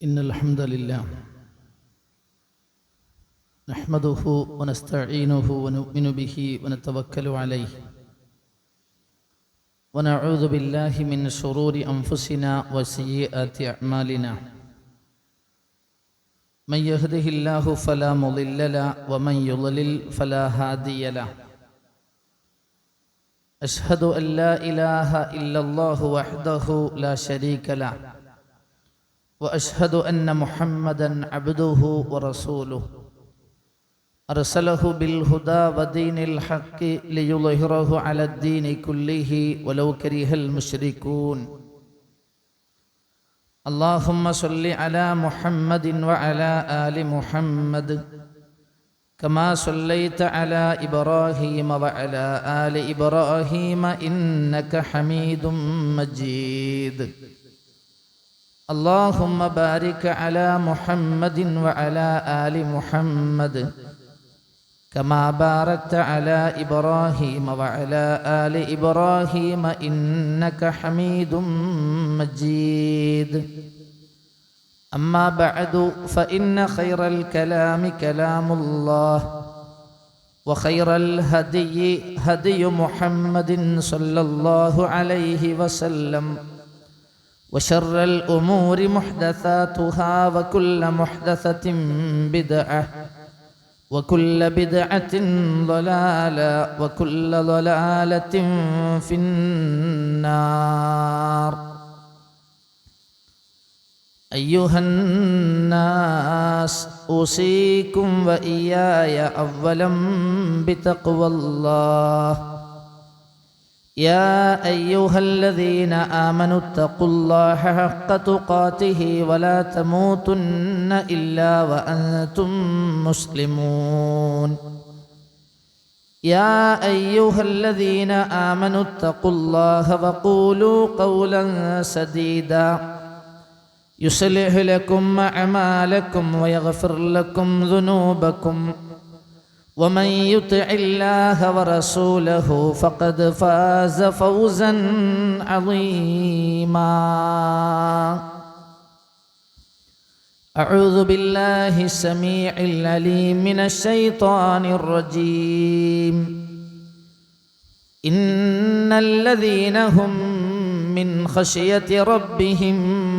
إن الحمد لله نحمده ونستعينه ونؤمن به ونتوكل عليه ونعوذ بالله من شرور أنفسنا وسيئات أعمالنا من يهده الله فلا مضل له ومن يضلل فلا هادي له أشهد أن لا إله إلا الله وحده لا شريك له وأشهد أن محمدًا عبده ورسوله أرسله بالهدى ودين الحق ليظهره على الدين كله ولو كره المشركون اللهم صل على محمد وعلى آل محمد كما صليت على إبراهيم وعلى آل إبراهيم إنك حميد مجيد اللهم بارك على محمد وعلى آل محمد كما باركت على إبراهيم وعلى آل إبراهيم إنك حميد مجيد أما بعد فإن خير الكلام كلام الله وخير الهدي هدي محمد صلى الله عليه وسلم وشر الأمور محدثاتها وكل محدثة بدعة وكل بدعة ضلالة وكل ضلالة في النار أيها الناس أوصيكم وإياي أولا بتقوى الله يا أيها الذين آمنوا اتقوا الله حق تقاته ولا تموتن إلا وأنتم مسلمون يا أيها الذين آمنوا اتقوا الله وقولوا قولا سديدا يصلح لكم أعمالكم ويغفر لكم ذنوبكم ومن يطع الله ورسوله فقد فاز فوزا عظيما أعوذ بالله السميع العليم من الشيطان الرجيم إن الذين هم من خشية ربهم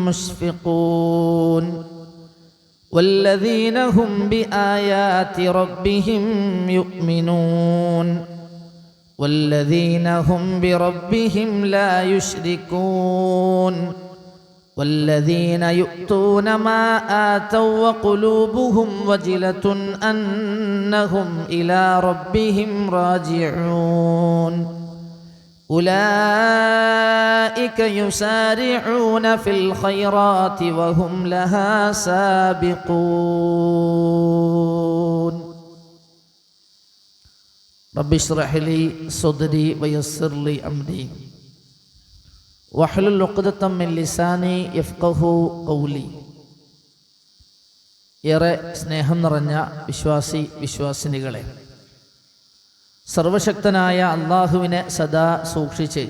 مشفقون والذين هم بآيات ربهم يؤمنون والذين هم بربهم لا يشركون والذين يؤتون ما آتوا وقلوبهم وجلة أنهم إلى ربهم راجعون أولئك يسارعون في الخيرات وهم لها سابقون رب اشرح لي صدري ويسر لي أمري واحلل عقدة من لساني يفقهوا قولي ഏറെ സ്നേഹം നിറഞ്ഞ വിശ്വാസിനികളെ, സർവശക്തനായ അള്ളാഹുവിനെ സദാ സൂക്ഷിച്ച്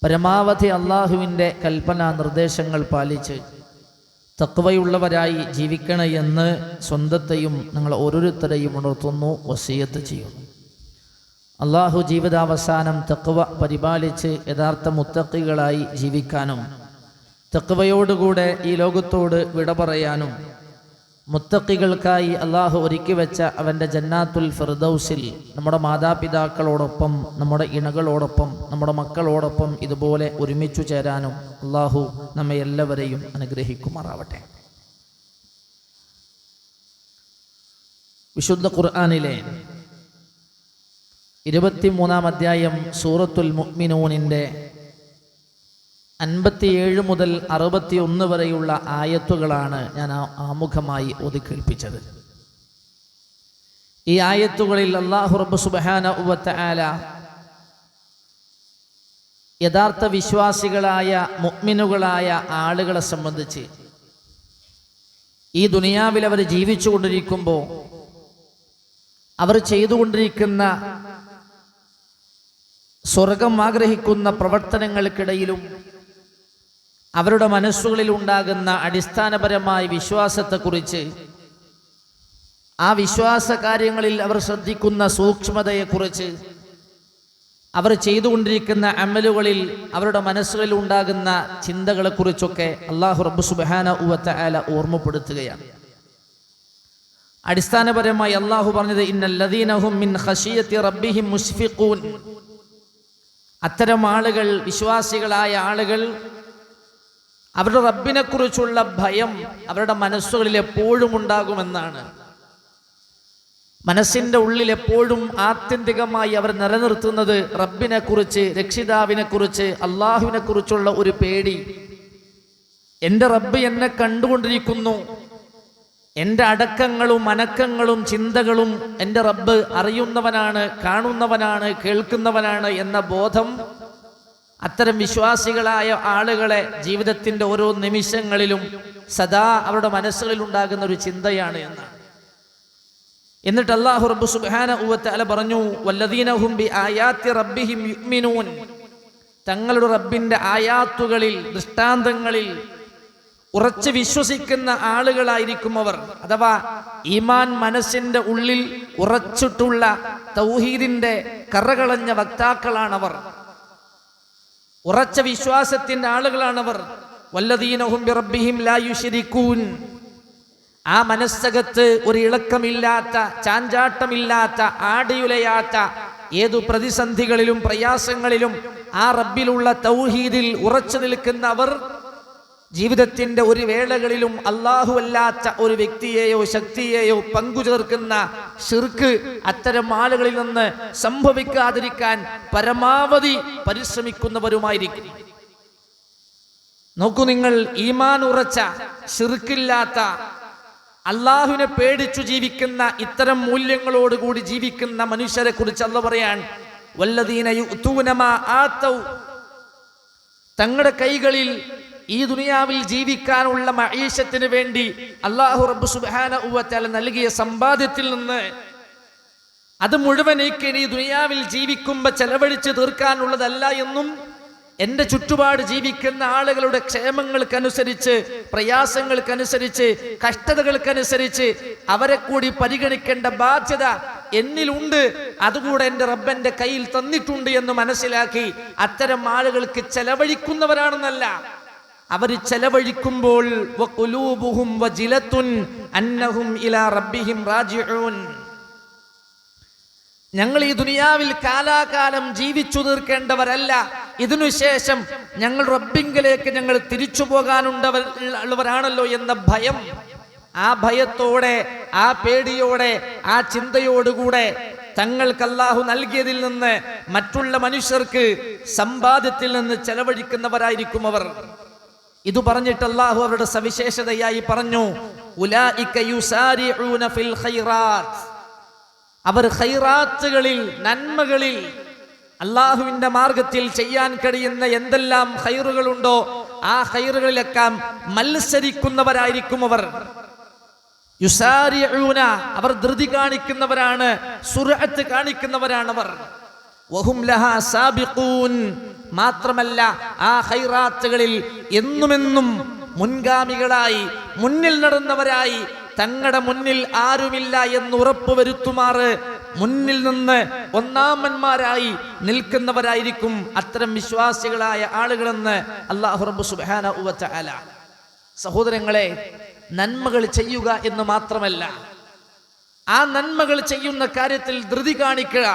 പരമാവധി അള്ളാഹുവിൻ്റെ കൽപ്പന നിർദ്ദേശങ്ങൾ പാലിച്ച് തഖ്വയുള്ളവരായി ജീവിക്കണമെന്ന് സ്വന്തത്തെയും നിങ്ങൾ ഓരോരുത്തരെയും ഉണർത്തുന്നു, വസിയത്ത് ചെയ്യുന്നു. അള്ളാഹു ജീവിതാവസാനം തഖ്വ പരിപാലിച്ച് യഥാർത്ഥ മുത്തഖികളായി ജീവിക്കാനും തഖ്വയോടുകൂടെ ഈ ലോകത്തോട് വിട പറയാനും മുത്തഖികൾക്കായി അള്ളാഹു ഒരുക്കി വെച്ച അവൻ്റെ ജന്നാത്തുൽ ഫിർദൗസിൽ നമ്മുടെ മാതാപിതാക്കളോടൊപ്പം, നമ്മുടെ ഇണകളോടൊപ്പം, നമ്മുടെ മക്കളോടൊപ്പം ഇതുപോലെ ഒരുമിച്ചു ചേരാനും അള്ളാഹു നമ്മെ എല്ലാവരെയും അനുഗ്രഹിക്കുമാറാവട്ടെ. വിശുദ്ധ ഖുർആനിലെ 23-ാം അധ്യായം സൂറത്തുൽ മുഅ്മിനൂനിൻ്റെ 57 മുതൽ 61 വരെയുള്ള ആയത്തുകളാണ് ഞാൻ ആമുഖമായി ഓതിക്കേൾപ്പിച്ചത്. ഈ ആയത്തുകളിൽ അല്ലാഹു റബ്ബ് സുബ്ഹാനഹു വ തആല യഥാർത്ഥ വിശ്വാസികളായ മുഅ്മിനുകളായ ആളുകളെ സംബന്ധിച്ച് ഈ ദുനിയാവിൽ അവർ ജീവിച്ചുകൊണ്ടിരിക്കുമ്പോൾ അവർ ചെയ്തുകൊണ്ടിരിക്കുന്ന സ്വർഗം ആഗ്രഹിക്കുന്ന പ്രവർത്തനങ്ങൾക്കിടയിലും അവരുടെ മനസ്സുകളിൽ ഉണ്ടാകുന്ന അടിസ്ഥാനപരമായ വിശ്വാസത്തെക്കുറിച്ച്, ആ വിശ്വാസ കാര്യങ്ങളിൽ അവർ ശ്രദ്ധിക്കുന്ന സൂക്ഷ്മതയെക്കുറിച്ച്, അവർ ചെയ്തുകൊണ്ടിരിക്കുന്ന അമലുകളിൽ അവരുടെ മനസ്സുകളിൽ ഉണ്ടാകുന്ന ചിന്തകളെക്കുറിച്ചൊക്കെ അല്ലാഹു റബ്ബ് സുബ്ഹാനഹു വ തആല ഓർമ്മപ്പെടുത്തുകയാണ്. അടിസ്ഥാനപരമായി അല്ലാഹു പറഞ്ഞത് ഇന്നല്ലദീന ഹും മിൻ ഖശിയത്തി റബ്ബിഹിം മുശ്ഫിഖൂൻ. അത്തരം ആളുകൾ, വിശ്വാസികളായ ആളുകൾ, അവരുടെ റബ്ബിനെ കുറിച്ചുള്ള ഭയം അവരുടെ മനസ്സുകളിൽ എപ്പോഴും ഉണ്ടാകുമെന്നാണ്. മനസ്സിൻ്റെ ഉള്ളിൽ എപ്പോഴും ആത്യന്തികമായി അവർ നിലനിർത്തുന്നത് റബ്ബിനെ കുറിച്ച്, രക്ഷിതാവിനെ കുറിച്ച്, അള്ളാഹുവിനെ കുറിച്ചുള്ള ഒരു പേടി. എൻ്റെ റബ്ബ് എന്നെ കണ്ടുകൊണ്ടിരിക്കുന്നു, എൻ്റെ അടക്കങ്ങളും അനക്കങ്ങളും ചിന്തകളും എൻ്റെ റബ്ബ് അറിയുന്നവനാണ്, കാണുന്നവനാണ്, കേൾക്കുന്നവനാണ് എന്ന ബോധം അത്തരം വിശ്വാസികളായ ആളുകളെ ജീവിതത്തിൻ്റെ ഓരോ നിമിഷങ്ങളിലും സദാ അവരുടെ മനസ്സുകളിൽ ഉണ്ടാകുന്ന ഒരു ചിന്തയാണ് എന്നാണ്. എന്നിട്ട് അല്ലാഹു റബ്ബ് സുബ്ഹാനഹു വ തആല പറഞ്ഞു, വല്ലദീന ഹും ബി ആയാത്തി റബ്ബിഹിം യുഅ്മിനൂൻ. തങ്ങളുടെ റബ്ബിൻ്റെ ആയാത്തുകളിൽ, ദൃഷ്ടാന്തങ്ങളിൽ ഉറച്ചു വിശ്വസിക്കുന്ന ആളുകളായിരിക്കും അവർ. അഥവാ ഈമാൻ മനസ്സിൻ്റെ ഉള്ളിൽ ഉറച്ചിട്ടുള്ള തൗഹീദിന്റെ കറകളഞ്ഞ വക്താക്കളാണവർ, ഉറച്ച വിശ്വാസത്തിന്റെ ആളുകളാണവർ. വല്ലദീന ഹും ബിറബ്ബിഹിം ലാ യുശ്രികൂൻ. ആ മനസ്സകത്ത് ഒരു ഇളക്കമില്ലാത്ത, ചാഞ്ചാട്ടമില്ലാത്ത, ആടിയുലയാത്ത ഏതു പ്രതിസന്ധികളിലും പ്രയാസങ്ങളിലും ആ റബ്ബിലുള്ള തൗഹീദിൽ ഉറച്ചു നിൽക്കുന്ന അവർ ജീവിതത്തിന്റെ ഒരു വേളകളിലും അല്ലാഹു അല്ലാത്ത ഒരു വ്യക്തിയെയോ ശക്തിയെയോ പങ്കുചേർക്കുന്ന ശിർക്ക് അത്തരം ആളുകളിൽ നിന്ന് സംഭവിക്കാതിരിക്കാൻ പരമാവധി പരിശ്രമിക്കുന്നവരുമായിരിക്കും. നോക്കൂ നിങ്ങൾ, ഈമാൻ ഉറച്ച, ശിർക്കില്ലാത്ത, അല്ലാഹുവിനെ പേടിച്ചു ജീവിക്കുന്ന, ഇത്തരം മൂല്യങ്ങളോടുകൂടി ജീവിക്കുന്ന മനുഷ്യരെ കുറിച്ച് അല്ലാഹു പറയാൻ, വല്ലദീന യുഅ്തൂന മാ ആതൗ. തങ്ങളുടെ കൈകളിൽ ഈ ദുനിയാവിൽ ജീവിക്കാനുള്ള മഈശത്തിന് വേണ്ടി അല്ലാഹു റബ്ബ് സുബ്ഹാനഹു വ തആല നൽകിയ സമ്പാദ്യത്തിൽ നിന്ന് അത് മുഴുവനേക്ക് ഈ ദുനിയാവിൽ ജീവിക്കുമ്പോൾ ചെലവഴിച്ച് തീർക്കാനുള്ളതല്ല എന്നും, എൻ്റെ ചുറ്റുപാട് ജീവിക്കുന്ന ആളുകളുടെ ക്ഷേമങ്ങൾക്കനുസരിച്ച്, പ്രയാസങ്ങൾക്കനുസരിച്ച്, കഷ്ടതകൾക്കനുസരിച്ച് അവരെ കൂടി പരിഗണിക്കേണ്ട ബാധ്യത എന്നിലുണ്ട്, അതുകൂടെ എൻ്റെ റബ്ബന്റെ കയ്യിൽ തന്നിട്ടുണ്ട് എന്ന് മനസ്സിലാക്കി അത്തരം ആളുകൾക്ക് ചെലവഴിക്കുന്നവരാണെന്നല്ല, അവർ ചെലവഴിക്കുമ്പോൾ വഖുലൂബുഹും വജിലത്തുൻ അന്നഹും ഇലാ റബ്ബിഹിം റാജിഊൻ. ഞങ്ങൾ ഈ ദുനിയാവിൽ കാലാകാലം ജീവിച്ചു തീർക്കേണ്ടവരല്ല, ഇതിനുശേഷം ഞങ്ങൾ റബ്ബിങ്കിലേക്ക് ഞങ്ങൾ തിരിച്ചു പോകാനുള്ളവരാണല്ലോ എന്ന ഭയം, ആ ഭയത്തോടെ, ആ പേടിയോടെ, ആ ചിന്തയോടുകൂടെ തങ്ങൾക്ക് അല്ലാഹു നൽകിയതിൽ നിന്ന് മറ്റുള്ള മനുഷ്യർക്ക് സമ്പാദ്യത്തിൽ നിന്ന് ചെലവഴിക്കുന്നവരായിരിക്കും അവർ. ഇത് പറഞ്ഞിട്ട് അല്ലാഹു അവരുടെ സവിശേഷതയായി പറഞ്ഞു, ഉലൈക യുസാരിഊന ഫിൽ ഖൈറാത്ത്. അവർ ഖൈറാത്തുകളിൽ, നന്മകളിൽ, അല്ലാഹുവിന്റെ മാർഗത്തിൽ ചെയ്യാൻ കഴിയുന്ന എന്തെല്ലാം ഖൈറുകളുണ്ടോ ആ ഖൈറുകളിലൊക്കെ മത്സരിക്കുന്നവരായിരിക്കും അവർ. യുസാരിഊന, അവർ ധൃതി കാണിക്കുന്നവരാണ്, സുർഅത്ത് കാണിക്കുന്നവരാണവർ. വഹും ലഹാ സാബിഖൂൻ. മാത്രമല്ല ആ ഖൈറാത്തുകളിൽ എന്നുമെന്നും മുൻഗാമികളായി, മുന്നിൽ നടന്നവരായി, തങ്ങളുടെ മുന്നിൽ ആരുമില്ല എന്ന് ഉറപ്പുവരുത്തുമാറ് മുന്നിൽ നിന്ന് ഒന്നാമന്മാരായി നിൽക്കുന്നവരായിരിക്കും അത്തരം വിശ്വാസികളായ ആളുകളെന്ന് അല്ലാഹു റബ്ബ് സുബ്ഹാനഹു വ തആല. സഹോദരങ്ങളെ, നന്മകൾ ചെയ്യുക എന്ന് മാത്രമല്ല, ആ നന്മകൾ ചെയ്യുന്ന കാര്യത്തിൽ ധൃതി കാണിക്കുക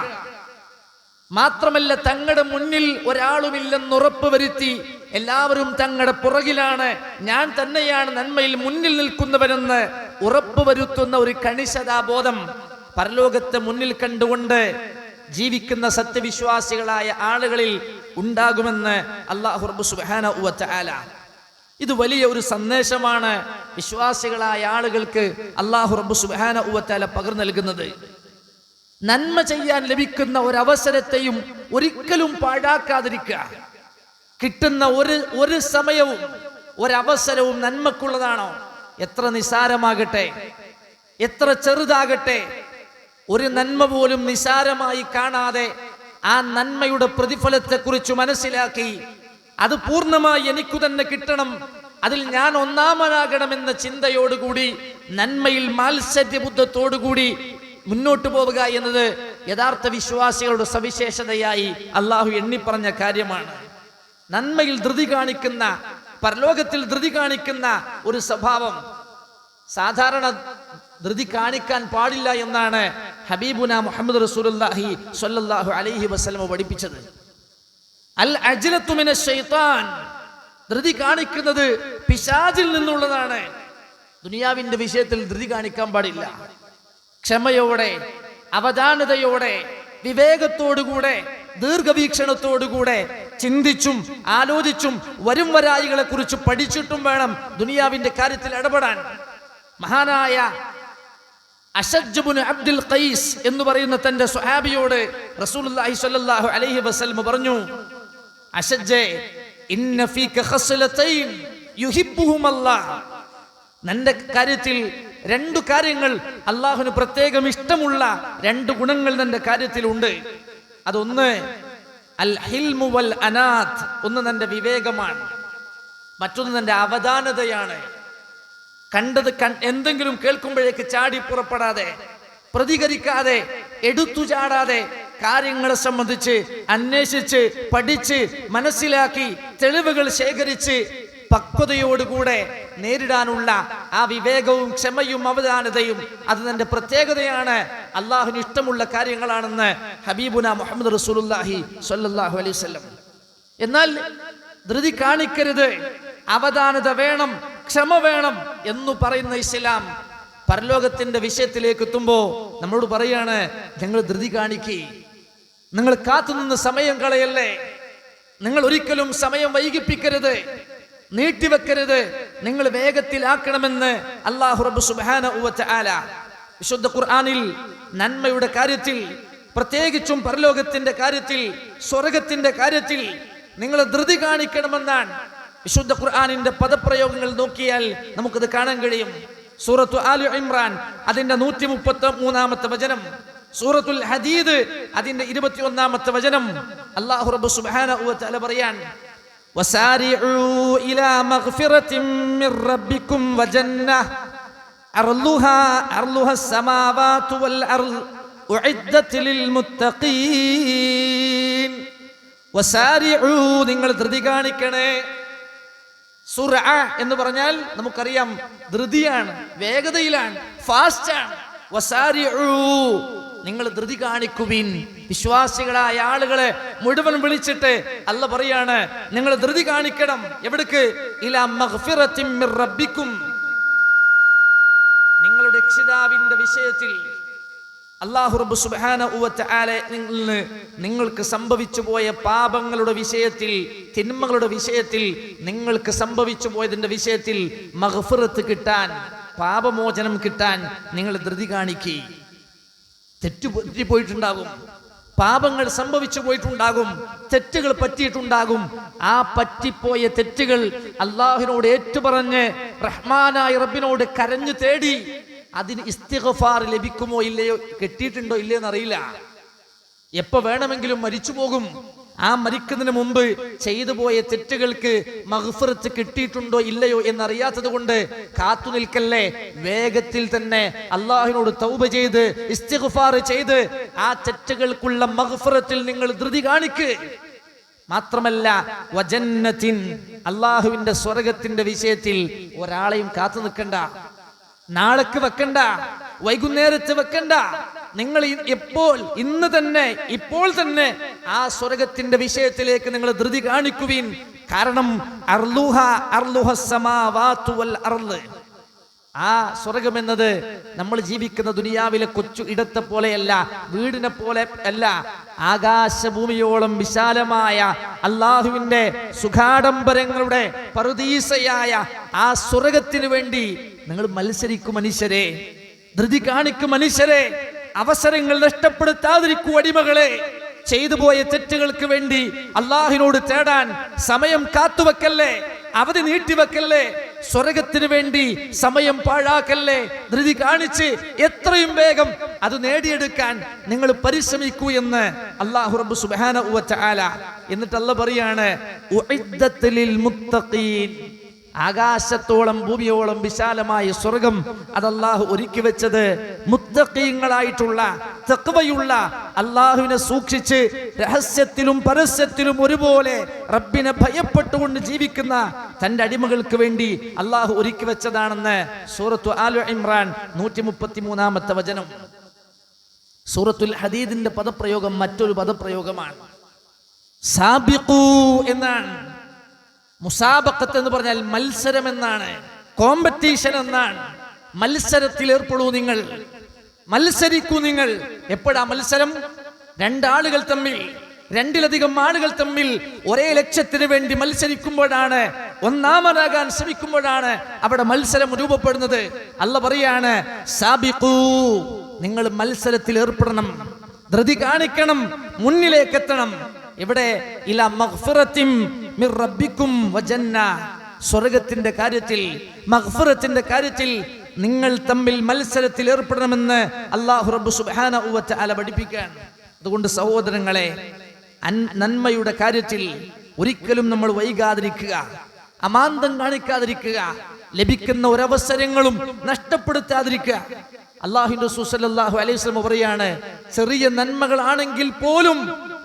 മാത്രമല്ല, തങ്ങളുടെ മുന്നിൽ ഒരാളുമില്ലെന്ന് ഉറപ്പ് വരുത്തി എല്ലാവരും തങ്ങളുടെ പുറകിലാണ്, ഞാൻ തന്നെയാണ് നന്മയിൽ മുന്നിൽ നിൽക്കുന്നവരെന്ന് ഉറപ്പ് വരുത്തുന്ന ഒരു കണിശതാബോധം പരലോകത്തെ മുന്നിൽ കണ്ടുകൊണ്ട് ജീവിക്കുന്ന സത്യവിശ്വാസികളായ ആളുകളിൽ ഉണ്ടാകുമെന്ന് അല്ലാഹു റബ്ബ് സുബ്ഹാനഹു വ തആല. ഇത് വലിയ ഒരു സന്ദേശമാണ് വിശ്വാസികളായ ആളുകൾക്ക് അല്ലാഹു റബ്ബ് സുബ്ഹാനഹു വ തആല പകർന്നു നൽകുന്നത്. നന്മ ചെയ്യാൻ ലഭിക്കുന്ന ഒരവസരത്തെയും ഒരിക്കലും പാഴാക്കാതിരിക്കുക. കിട്ടുന്ന ഒരു സമയവും ഒരവസരവും നന്മക്കുള്ളതാണോ? എത്ര നിസാരമാകട്ടെ, എത്ര ചെറുതാകട്ടെ, ഒരു നന്മ പോലും നിസാരമായി കാണാതെ ആ നന്മയുടെ പ്രതിഫലത്തെക്കുറിച്ച് മനസ്സിലാക്കി അത് പൂർണ്ണമായി എനിക്കു തന്നെ കിട്ടണം, അതിൽ ഞാൻ ഒന്നാമനാകണമെന്ന ചിന്തയോടുകൂടി നന്മയിൽ മാത്സര്യബുദ്ധത്തോടുകൂടി മുന്നോട്ട് പോവുക എന്നത് യഥാർത്ഥ വിശ്വാസികളുടെ സവിശേഷതയായി അള്ളാഹു എണ്ണിപ്പറഞ്ഞ കാര്യമാണ്. നന്മയിൽ ധൃതി കാണിക്കുന്ന, പരലോകത്തിൽ ധൃതി കാണിക്കുന്ന ഒരു സ്വഭാവം സാധാരണ ധൃതി കാണിക്കാൻ പാടില്ല എന്നാണ് ഹബീബുന മുഹമ്മദ് റസൂലുള്ളാഹി സ്വല്ലല്ലാഹു അലൈഹി വസല്ലം പഠിപ്പിച്ചത്. അൽ അജ്ലത്തു മിനശ് ശൈത്താൻ, ധൃതി കാണിക്കുന്നത് പിശാചിൽ നിന്നുള്ളതാണ്. ദുനിയാവിന്റെ വിഷയത്തിൽ ധൃതി കാണിക്കാൻ പാടില്ല. ക്ഷമയോടെ, അവധാനതയോടെ, വിവേകത്തോടുകൂടെ, ദീർഘവീക്ഷണത്തോടുകൂടെ ചിന്തിച്ചും ആലോചിച്ചും വരും വരായികളെ കുറിച്ച് പഠിച്ചിട്ടും വേണം ദുനിയാവിന്റെ കാര്യത്തിൽ ഇടപെടാൻ. മഹാനായ അശജ് ഇബ്നു അബ്ദുൽ ഖൈസ് എന്ന് പറയുന്ന തന്റെ സ്വഹാബിയോട് റസൂലുള്ളാഹി സ്വല്ലല്ലാഹു അലൈഹി വസല്ലം പറഞ്ഞു, അശജ്, ഇന്ന ഫീക ഖസ്ലതൈൻ യുഹിബ്ബുഹുമല്ലാഹ്, നിന്റെ കാര്യത്തിൽ രണ്ടു കാര്യങ്ങൾ, അള്ളാഹുവിന് പ്രത്യേകം ഇഷ്ടമുള്ള രണ്ട് ഗുണങ്ങൾ നിന്റെ കാര്യത്തിലുണ്ട്. അതൊന്ന് അൽ ഹിൽമു വൽ അനാത്ത്, ഒന്ന് നിന്റെ വിവേകമാണ്, മറ്റൊന്ന് നിന്റെ അവധാനതയാണ്. കണ്ടത് എന്തെങ്കിലും കേൾക്കുമ്പോഴേക്ക് ചാടി പുറപ്പെടാതെ, പ്രതികരിക്കാതെ, എടുത്തു ചാടാതെ കാര്യങ്ങളെ സംബന്ധിച്ച് അന്വേഷിച്ച് പഠിച്ച് മനസ്സിലാക്കി തെളിവുകൾ ശേഖരിച്ച് പക്വതയോടുകൂടെ നേരിടാനുള്ള ആ വിവേകവും ക്ഷമയും അവധാനതയും അത് തന്റെ പ്രത്യേകതയാണ്, അള്ളാഹുവിന് ഇഷ്ടമുള്ള കാര്യങ്ങളാണെന്ന് ഹബീബുന മുഹമ്മദ് റസൂലുള്ളാഹി സ്വല്ലല്ലാഹു അലൈഹി വസല്ലം. എന്നാൽ ധൃതി കാണിക്കരുത്, അവധാനത വേണം, ക്ഷമ വേണം എന്ന് പറയുന്ന ഇസ്ലാം പരലോകത്തിന്റെ വിഷയത്തിലേക്ക് എത്തുമ്പോ നമ്മളോട് പറയാണ്, നിങ്ങൾ ധൃതി കാണിക്കേ, നിങ്ങൾ കാത്തുനിന്ന് സമയം കളയല്ലേ, നിങ്ങൾ ഒരിക്കലും സമയം വൈകിപ്പിക്കരുത്, നീട്ടിവെക്കരുത്, നിങ്ങൾ വേഗത്തിലാക്കണമെന്ന് അല്ലാഹു റബ്ബ് സുബ്ഹാനഹു വ തആല വിശുദ്ധ ഖുർആനിൽ നന്മയുടെ കാര്യത്തിൽ, പ്രത്യേകിച്ചും പരലോകത്തിന്റെ കാര്യത്തിൽ, സ്വർഗത്തിന്റെ കാര്യത്തിൽ നിങ്ങൾ ധൃതി കാണിക്കണമെന്നാണ്. വിശുദ്ധ ഖുർആനിന്റെ പദപ്രയോഗങ്ങൾ നോക്കിയാൽ നമുക്കത് കാണാൻ കഴിയും. സൂറത്തു ആലു ഇമ്രാൻ അതിന്റെ 133-ാമത്തെ വചനം, സൂറത്തുൽ ഹദീദ് അതിന്റെ 21-ാമത്തെ വചനം, അല്ലാഹു റബ്ബ് സുബ്ഹാനഹു വ തആല പറയാൻ, വസാരിഉ ഇലാ മഗ്ഫിറത്തിൻ മിർ റബ്ബിക്കും വജന്നഹ് അർളുഹാസ് സമാവാതു വൽ അർള് ഉഇദ്ദത് ലിൽ മുത്തഖീൻ. വസാരിഉ, നിങ്ങൾ ധൃതി കാണിക്കണേ. സുർഅ എന്ന് പറഞ്ഞാൽ നമുക്കറിയാം ധൃതിയാണ്, വേഗതയിലാണ്, ഫാസ്റ്റാണ്. വസാരിഉ, നിങ്ങൾ ധൃതി കാണിക്കുവിൻ. വിശ്വാസികളായ ആളുകളെ മുഴുവൻ വിളിച്ചിട്ട് അല്ല പറയാണ്, നിങ്ങൾ ധൃതി കാണിക്കണം. എവിടേക്ക്? ഇലാ മഗ്ഫിറത്തിൻ മിർ റബ്ബിക്കും, നിങ്ങളുടെ രക്ഷിതാവിന്റെ വിഷയത്തിൽ. അല്ലാഹു റബ്ബ് സുബ്ഹാനഹു വ തആല നിങ്ങൾക്ക് സംഭവിച്ചു പോയ പാപങ്ങളുടെ വിഷയത്തിൽ, തിന്മകളുടെ വിഷയത്തിൽ, നിങ്ങൾക്ക് സംഭവിച്ചു പോയതിന്റെ വിഷയത്തിൽ മഗ്ഫിറത്ത് കിട്ടാൻ, പാപമോചനം കിട്ടാൻ നിങ്ങൾ ധൃതി കാണിക്കേ. തെറ്റുപറ്റിപ്പോയിട്ടുണ്ടാകും, പാപങ്ങൾ സംഭവിച്ചു പോയിട്ടുണ്ടാകും, തെറ്റുകൾ പറ്റിയിട്ടുണ്ടാകും. ആ പറ്റിപ്പോയ തെറ്റുകൾ അള്ളാഹുവിനോട് ഏറ്റുപറഞ്ഞ് റഹ്മാനായ റബ്ബിനോട് കരഞ്ഞു തേടി അതിന് ഇസ്തിഗ്ഫാർ ലഭിക്കുമോ ഇല്ലയോ, കിട്ടിയിട്ടുണ്ടോ ഇല്ലയോ എന്നറിയില്ല. എപ്പോ വേണമെങ്കിലും മരിച്ചു പോകും. ആ മരിക്കുന്നതിന് മുമ്പ് ചെയ്തു പോയ തെറ്റുകൾക്ക് മഗ്ഫിറത്ത് കിട്ടിയിട്ടുണ്ടോ ഇല്ലയോ എന്നറിയാത്തത് കൊണ്ട് കാത്തു നിൽക്കല്ലേ, വേഗത്തിൽ തന്നെ അള്ളാഹുവിനോട് തൗബ ചെയ്ത് ഇസ്തിഗ്ഫാർ ചെയ്ത് ആ തെറ്റുകൾക്കുള്ള മഗ്ഫിറത്തിൽ നിങ്ങൾ ധൃതി കാണിക്ക്. മാത്രമല്ല വജന്നത്തിൻ, അള്ളാഹുവിന്റെ സ്വർഗത്തിന്റെ വിഷയത്തിൽ ഒരാളെയും കാത്തു നിൽക്കണ്ട, നാളേക്ക് വെക്കണ്ട, വൈകുന്നേരത്ത് വെക്കണ്ട. നിങ്ങൾ എപ്പോൾ, ഇന്ന് തന്നെ, ഇപ്പോൾ തന്നെ ആ സ്വർഗത്തിന്റെ വിഷയത്തിലേക്ക് നിങ്ങൾ ധൃതി കാണിക്കുവിൻ. കാരണം അർളുഹസ് സമാവാതു വൽ അർള്, ആ സ്വർഗം എന്നത് നമ്മൾ ജീവിക്കുന്ന ദുനിയാവിലെ കൊച്ചു ഇടത്തെ പോലെയല്ല, വീടിനെ പോലെ അല്ല. ആകാശഭൂമിയോളം വിശാലമായ അള്ളാഹുവിന്റെ സുഖാഡംബരങ്ങളുടെ പറുദീസയായ ആ സ്വർഗത്തിന് വേണ്ടി നിങ്ങൾ മത്സരിക്കും മനുഷ്യരെ, ധൃതി കാണിക്കും മനുഷ്യരെ, അവസരങ്ങൾ നഷ്ടപ്പെടുത്താതിരിക്കൂ അടിമകളെ. ചെയ്തു പോയ തെറ്റുകൾക്ക് വേണ്ടി അള്ളാഹിനോട് തേടാൻ സമയം കാത്തുവെക്കല്ലേ. അവധി നീട്ടിവെക്കല്ലേ, സ്വർഗത്തിന് വേണ്ടി സമയം പാഴാക്കല്ലേ, ധൃതി കാണിച്ച് എത്രയും വേഗം അത് നേടിയെടുക്കാൻ നിങ്ങൾ പരിശ്രമിക്കൂ എന്ന് അല്ലാഹു റബ്ബ് സുബ്ഹാനഹു വ തആല. എന്നിട്ട് അല്ലാഹ് പറയാണ് ഉഇദ്ദത്ത് ലിൽ മുത്തഖീൻ, ആകാശത്തോളം ഭൂമിയോളം വിശാലമായ സ്വർഗം അത് അല്ലാഹു ഒരുക്കി വെച്ചത് മുത്തഖീങ്ങളായിട്ടുള്ള തഖ്വയുള്ള അല്ലാഹുവിനെ സൂക്ഷിച്ച് രഹസ്യത്തിലും പരസ്യത്തിലും ഒരുപോലെ റബ്ബിനെ ഭയപ്പെട്ടുകൊണ്ട് ജീവിക്കുന്ന തന്റെ അടിമകൾക്ക് വേണ്ടി അല്ലാഹു ഒരുക്കി വെച്ചതാണെന്ന് സൂറത്തു ആലു ഇമ്രാൻ 133-ാമത്തെ വചനം. സൂറത്തുൽ ഹദീദിന്റെ പദപ്രയോഗം മറ്റൊരു പദപ്രയോഗമാണ്. സാബിഖൂ എന്നാണ്. മുസാബഖത്ത് എന്ന് പറഞ്ഞാൽ മത്സരം എന്നാണ്, കോമ്പറ്റീഷൻ എന്നാണ്. മത്സരത്തിൽ ഏർപ്പെടൂ നിങ്ങൾ, മത്സരിക്കൂ നിങ്ങൾ. എപ്പോഴാ മത്സരം? രണ്ടാളുകൾ തമ്മിൽ, രണ്ടിലധികം ആളുകൾ തമ്മിൽ ഒരേ ലക്ഷ്യത്തിന് വേണ്ടി മത്സരിക്കുമ്പോഴാണ്, ഒന്നാമനാകാൻ ശ്രമിക്കുമ്പോഴാണ് അവിടെ മത്സരം രൂപപ്പെടുന്നത്. അല്ലാഹ് പറയാണ് സാബിഖൂ, നിങ്ങൾ മത്സരത്തിൽ ഏർപ്പെടണം, ധൃതി കാണിക്കണം, മുന്നിലേക്ക് എത്തണം. ഇവിടെ ഇലാ മഗ്ഫിറത്തിൻ മിർ റബ്ബിക്കും വജന്ന, സ്വർഗത്തിന്റെ കാര്യത്തിൽ, മഗ്ഫിറത്തിന്റെ കാര്യത്തിൽ നിങ്ങൾ തമ്മിൽ മത്സരത്തിൽ ഏർപ്പെടണമെന്ന് അല്ലാഹു റബ്ബ് സുബ്ഹാനഹു വ തആല പഠിപ്പിക്കുകയാണ്. അതുകൊണ്ട് സഹോദരങ്ങളെ, നന്മയുടെ കാര്യത്തിൽ ഒരിക്കലും നമ്മൾ വൈകാതിരിക്കുക, അമാന്തം കാണിക്കാതിരിക്കുക, ലഭിക്കുന്ന ഒരവസരങ്ങളും നഷ്ടപ്പെടുത്താതിരിക്കുക. അല്ലാഹുവിന്റെ റസൂൽ സല്ലല്ലാഹു അലൈഹി വസല്ലം പറയാണ്, ചെറിയ നന്മകളാണെങ്കിൽ പോലും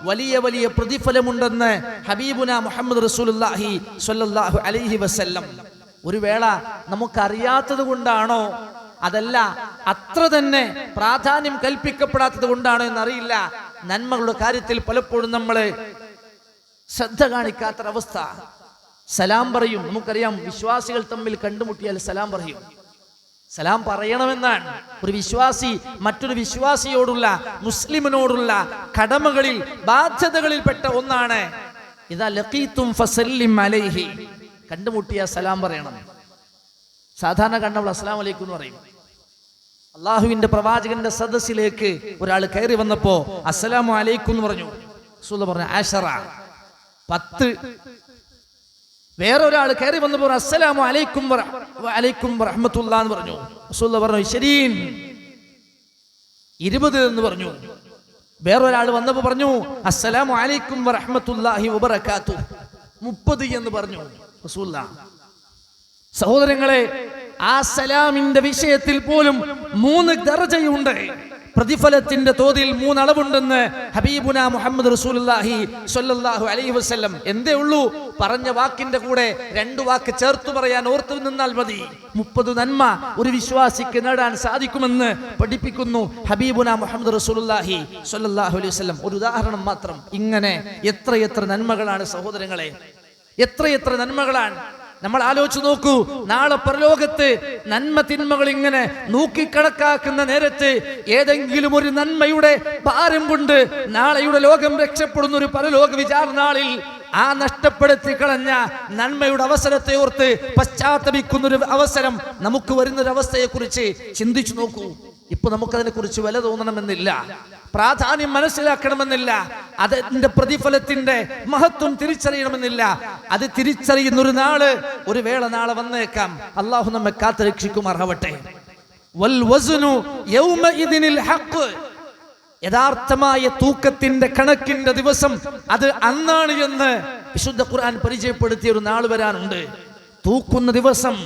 വലിയ വലിയ പ്രതിഫലമുണ്ടെന്ന് ഹബീബുന മുഹമ്മദ് റസൂലുള്ളാഹി സ്വല്ലല്ലാഹു അലൈഹി വസല്ലം. ഒരു വേള നമുക്കറിയാത്തത് കൊണ്ടാണോ, അതല്ല അത്ര തന്നെ പ്രാധാന്യം കൽപ്പിക്കപ്പെടാത്തത് കൊണ്ടാണോ എന്നറിയില്ല, നന്മകളുടെ കാര്യത്തിൽ പലപ്പോഴും നമ്മൾ ശ്രദ്ധ കാണിക്കാത്തൊരവസ്ഥ. സലാം പറയും, നമുക്കറിയാം വിശ്വാസികൾ തമ്മിൽ കണ്ടുമുട്ടിയാൽ സലാം പറയും. സലാം പറയണമെന്നാണ് ഒരു വിശ്വാസി മറ്റൊരു വിശ്വാസിയോടുള്ള, മുസ്ലിമിനോടുള്ള കടമകളിൽ, ബാധ്യതകളിൽപ്പെട്ട ഒന്നാണ്. ഇദാ ലഖീതും ഫസല്ലിം അലൈഹി, കണ്ടുമുട്ടിയ സലാം പറയണം. സാധാരണ കണ്ടപ്പോൾ അസ്സലാമു അലൈക്കും എന്ന് പറയും. അള്ളാഹുവിന്റെ പ്രവാചകന്റെ സദസ്സിലേക്ക് ഒരാൾ കയറി വന്നപ്പോ അസ്സലാമു അലൈക്കും എന്ന് പറഞ്ഞു. റസൂൽ പറഞ്ഞു 10. വേറൊരാൾ കയറി വന്നപ്പോൾ അസ്സലാമു അലൈക്കും വഅലൈക്കും വറഹ്മത്തുള്ളാഹി എന്ന് പറഞ്ഞു. റസൂൽ പറഞ്ഞു 20 എന്ന് പറഞ്ഞു. വേറൊരാൾ വന്നപ്പോൾ പറഞ്ഞു അസ്സലാമു അലൈക്കും വറഹ്മത്തുള്ളാഹി വബറകാതുഹു 30 എന്ന് പറഞ്ഞു റസൂലുള്ളാഹ്. സഹോദരങ്ങളെ, ആ സലാമിന്റെ വിഷയത്തിൽ പോലും 3 ദർജയുണ്ട്. പ്രതിഫലത്തിന്റെ തോതിൽ 3 അളവുണ്ടെന്ന് ഹബീബുന മുഹമ്മദ് റസൂലുള്ളാഹി സ്വല്ലല്ലാഹു അലൈഹി വസല്ലം. എന്തേ ഉള്ളൂ, പറഞ്ഞ വാക്കിന്റെ കൂടെ 2 വാക്ക് ചേർത്ത് പറയാൻ ഓർത്തു നിന്നാൽ മതി. 30 നന്മ ഒരു വിശ്വാസിക്ക് നേടാൻ സാധിക്കുമെന്ന് പഠിപ്പിക്കുന്നു ഹബീബുന മുഹമ്മദ് റസൂലുള്ളാഹി സ്വല്ലല്ലാഹു അലൈഹി വസല്ലം. ഒരു ഉദാഹരണം മാത്രം. ഇങ്ങനെ എത്രയെത്ര നന്മകളാണ് സഹോദരങ്ങളെ, എത്രയെത്ര നന്മകളാണ്. നമ്മൾ ആലോചിച്ച് നോക്കൂ, നാളെ പരലോകത്ത് നന്മ തിന്മകൾ ഇങ്ങനെ നോക്കിക്കണക്കാക്കുന്ന നേരത്ത് ഏതെങ്കിലും ഒരു നന്മയുടെ ഭാരം കൊണ്ട് നാളെയുടെ ലോകം രക്ഷപ്പെടുന്ന ഒരു പരലോക വിചാരണാളിൽ ആ നഷ്ടപ്പെടുത്തി കളഞ്ഞ നന്മയുടെ അവസരത്തെ ഓർത്ത് പശ്ചാത്തപിക്കുന്നൊരു അവസരം നമുക്ക് വരുന്നൊരവസ്ഥയെ കുറിച്ച് ചിന്തിച്ചു നോക്കൂ. ഇപ്പൊ നമുക്കതിനെ കുറിച്ച് വില തോന്നണമെന്നില്ല, പ്രാധാന്യം മനസ്സിലാക്കണമെന്നില്ല, അതിന്റെ പ്രതിഫലത്തിന്റെ മഹത്വം തിരിച്ചറിയണമെന്നില്ല. അത് തിരിച്ചറിയുന്ന ഒരു നാള്, ഒരു വേള നാളെ വന്നേക്കാം. അള്ളാഹു നമ്മെ കാത്തുരക്ഷിക്കുമാറാവട്ടെ. വൽ വസ്നു യൗമഇദിനിൽ ഹഖ്, യഥാർത്ഥമായ തൂക്കത്തിന്റെ കണക്കിന്റെ ദിവസം അത് അന്നാണ് എന്ന് വിശുദ്ധ ഖുർആൻ പരിചയപ്പെടുത്തിയ ഒരു നാൾ വരാനുണ്ട്. തൂക്കുന്ന ദിവസം,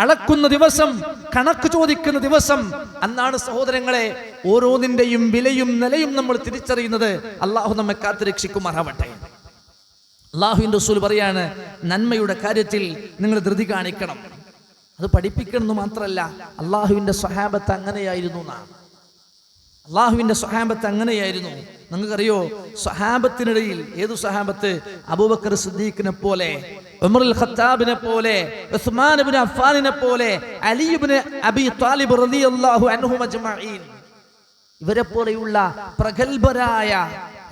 അളക്കുന്ന ദിവസം, കണക്ക് ചോദിക്കുന്ന ദിവസം അന്നാണ് സഹോദരങ്ങളെ ഓരോന്നിന്റെയും വിലയും നിലയും നമ്മൾ തിരിച്ചറിയുന്നത്. അള്ളാഹു നമ്മെ കാത്തുരക്ഷിക്കുമാറാവട്ടെ. അള്ളാഹുവിന്റെ റസൂൽ പറയാണ്, നന്മയുടെ കാര്യത്തിൽ നിങ്ങൾ ധൃതി കാണിക്കണം. അത് പഠിപ്പിക്കണമെന്ന് മാത്രമല്ല, അള്ളാഹുവിന്റെ സ്വഹാബത്ത് അങ്ങനെയായിരുന്നു എന്നാണ്. അള്ളാഹുവിന്റെ സ്വഹാബത്ത് അങ്ങനെയായിരുന്നു. നിങ്ങൾക്കറിയോ, സ്വഹാബത്തിനിടയിൽ ഏതു സ്വഹാബത്ത്? അബൂബക്കർ സിദ്ദീഖിനെ പോലെ, ഉമർ അൽ ഖത്താബിനെ പോലെ, ഉസ്മാൻ ഇബ്നു അഫ്ഫാനിനെ പോലെ, അലി ഇബ്നു അബി ത്വാലിബ് റളിയല്ലാഹു അൻഹും അജ്മഈൻ, ഇവരെ പോലെയുള്ള പ്രഗൽഭരായ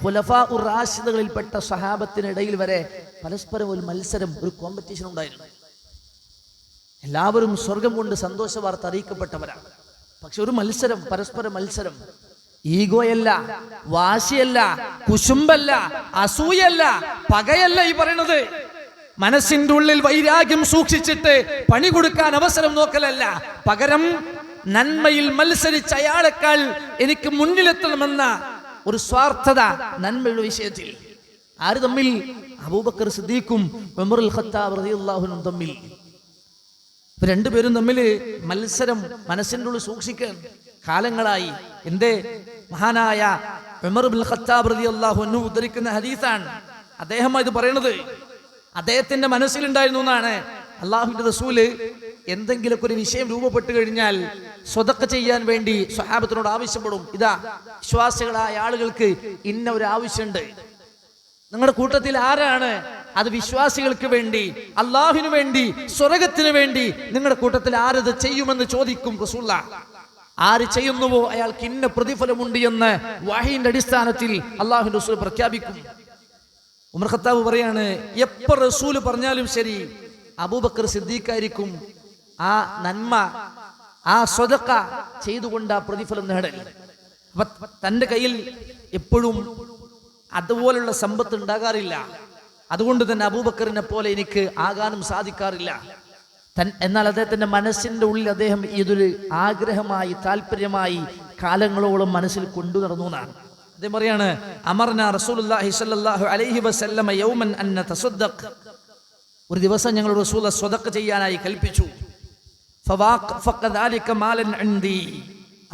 ഖുലഫാഉർ റാഷിദുകളിൽപ്പെട്ട സ്വഹാബത്തിനിടയിൽ വരെ പരസ്പരം ഒരു മത്സരം, ഒരു കോമ്പറ്റീഷൻ ഉണ്ടായിരുന്നു. എല്ലാവരും സ്വർഗം കൊണ്ട് സന്തോഷ വാർത്ത അറിയിക്കപ്പെട്ടവരാണ്. പക്ഷെ ഒരു മത്സരം, പരസ്പര മത്സരം. ഈഗോയല്ല, വാശിയല്ല, കുശുമ്പല്ല, അസൂയല്ല, പകയല്ല ഈ പറയുന്നത്. മനസ്സിന്റെ ഉള്ളിൽ വൈരാഗ്യം സൂക്ഷിച്ചിട്ട് പണി കൊടുക്കാൻ അവസരം നോക്കലല്ല, പകരം നന്മയിൽ മത്സരിച്ച് അയാളെക്കാൾ എനിക്ക് മുന്നിലെത്തണമെന്ന ഒരു സ്വാർത്ഥത നന്മയുടെ വിഷയത്തിൽ. ആര് തമ്മിൽ? അബൂബക്കർ സിദ്ദീഖും ഉമറുൽ ഖത്താബ് റളിയല്ലാഹു അൻഹും തമ്മിൽ. രണ്ടുപേരും തമ്മിൽ മത്സരം മനസ്സിന്റെ ഉള്ളിൽ സൂക്ഷിക്കാൻ കാലങ്ങളായി. എന്തേ? മഹാനായ ഉമർ ഇബ്നുൽ ഖത്താബ് റളിയല്ലാഹു അൻഹു ഉദ്ധരിക്കുന്ന ഹദീസാണ്. അദ്ദേഹം ഇത് പറയുന്നത് അദ്ദേഹത്തിന്റെ മനസ്സിലുണ്ടായിരുന്നു എന്നാണ്. അള്ളാഹുവിന്റെ റസൂല് എന്തെങ്കിലുമൊക്കെ ഒരു വിഷയം രൂപപ്പെട്ടു കഴിഞ്ഞാൽ സ്വതക്ക ചെയ്യാൻ വേണ്ടി സ്വഹാബത്തിനോട് ആവശ്യപ്പെടും. ഇതാ, വിശ്വാസികളായ ആളുകൾക്ക് ഇന്ന ഒരു ആവശ്യമുണ്ട്, നിങ്ങളുടെ കൂട്ടത്തിൽ ആരാണ് അത് വിശ്വാസികൾക്ക് വേണ്ടി, അള്ളാഹുവിന് വേണ്ടി, സ്വർഗത്തിന് വേണ്ടി നിങ്ങളുടെ കൂട്ടത്തിൽ ആരത് ചെയ്യുമെന്ന് ചോദിക്കും റസൂല. ആര് ചെയ്യുന്നുവോ അയാൾക്ക് ഇന്ന പ്രതിഫലമുണ്ട് എന്ന് വഹീന്റെ അടിസ്ഥാനത്തിൽ അള്ളാഹുവിന്റെ റസൂൽ പ്രഖ്യാപിക്കും. ഉമർ ഖത്താബ് പറയാണ്, എപ്പോ റസൂൽ പറഞ്ഞാലും ശരി അബൂബക്കർ സിദ്ദീഖായിരിക്കും ആ നന്മ, ആ സ്വതക്ക ചെയ്തുകൊണ്ട് ആ പ്രതിഫലം നേടൽ. അപ്പൊ തന്റെ കയ്യിൽ എപ്പോഴും അതുപോലുള്ള സമ്പത്ത് ഉണ്ടാകാറില്ല. അതുകൊണ്ട് തന്നെ അബൂബക്കറിനെ പോലെ എനിക്ക് ആകാനും സാധിക്കാറില്ല. എന്നാൽ അദ്ദേഹത്തിന്റെ മനസ്സിന്റെ ഉള്ളിൽ അദ്ദേഹം ഇതൊരു ആഗ്രഹമായി, താല്പര്യമായി കാലങ്ങളോളം മനസ്സിൽ കൊണ്ടു നടന്നു എന്നാണ്. അദ്ദേഹം പറയാണ്, അമർനാ റസൂലുള്ളാഹി സ്വല്ലല്ലാഹു അലൈഹി വസല്ലമ യൗമൻ അൻ നതസദ്ദഖ്. ഒരു ദിവസം ഞങ്ങൾ റസൂൽ സ്വതക്ക ചെയ്യാനായി കൽപ്പിച്ചു. ഫഖദാലിക മാലൻ ഇൻദി.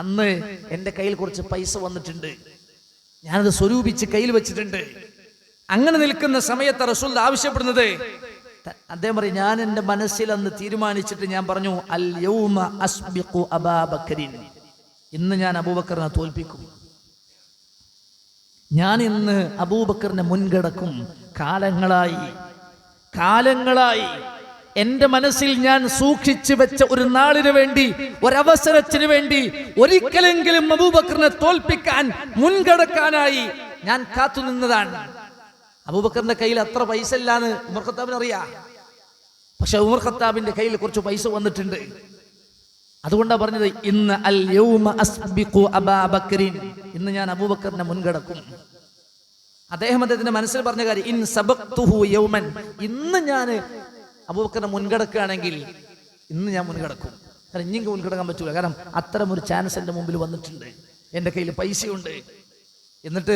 അന്ന് എൻ്റെ കയ്യിൽ കുറച്ച് പൈസ വന്നിട്ടുണ്ട്, ഞാനത് സ്വരൂപിച്ച് കയ്യിൽ വെച്ചിട്ടുണ്ട്. അങ്ങനെ നിൽക്കുന്ന സമയത്ത് റസൂൽ ആവശ്യപ്പെടുന്നത്, അദ്ദേഹം പറയും, ഞാൻ എൻ്റെ മനസ്സിൽ അന്ന് തീരുമാനിച്ചിട്ട് ഞാൻ പറഞ്ഞു, അൽ യൗമ അസ്ബിഖു അബൂബക്കറിൻ. ഇന്ന് ഞാൻ അബൂബക്കറിനെ തോൽപ്പിക്കും, ഞാൻ ഇന്ന് അബൂബക്കറിനെ മുൻകടക്കും. കാലങ്ങളായി എന്റെ മനസ്സിൽ ഞാൻ സൂക്ഷിച്ചു വെച്ച ഒരു നാളിന് വേണ്ടി, ഒരവസരത്തിന് വേണ്ടി, ഒരിക്കലെങ്കിലും അബൂബക്കറിനെ തോൽപ്പിക്കാൻ, മുൻകടക്കാനായി ഞാൻ കാത്തുനിന്നതാണ്. അബൂബക്കറിന്റെ കയ്യിൽ അത്ര പൈസ ഇല്ലാന്ന് ഉമർ ഖത്താബിന് അറിയാം. പക്ഷെ ഉമർ ഖത്താബിന്റെ കയ്യിൽ കുറച്ച് പൈസ വന്നിട്ടുണ്ട്. അതുകൊണ്ടാണ് പറഞ്ഞത്, ഇന്ന് അൽ യൗമ അസ്ബിഖു അബൂബക്കറിൻ, ഇന്ന് ഞാൻ അബൂബക്കറിനെ മുൻകടക്കും. അദ്ദേഹത്തിന്റെ മനസ്സിൽ പറഞ്ഞ കാര്യം, ഇൻ സബഖ്തുഹു യൗമൻ, ഇന്ന് ഞാൻ അബൂബക്കറിനെ മുൻകടക്കുകയാണെങ്കിൽ ഇന്ന് ഞാൻ മുൻകടക്കും. കാരണം ഇനി മുൻകടക്കാൻ പറ്റൂല, കാരണം അത്തരം ഒരു ചാൻസ് എൻ്റെ മുമ്പിൽ വന്നിട്ടുണ്ട്, എൻ്റെ കയ്യിൽ പൈസയുണ്ട്. എന്നിട്ട്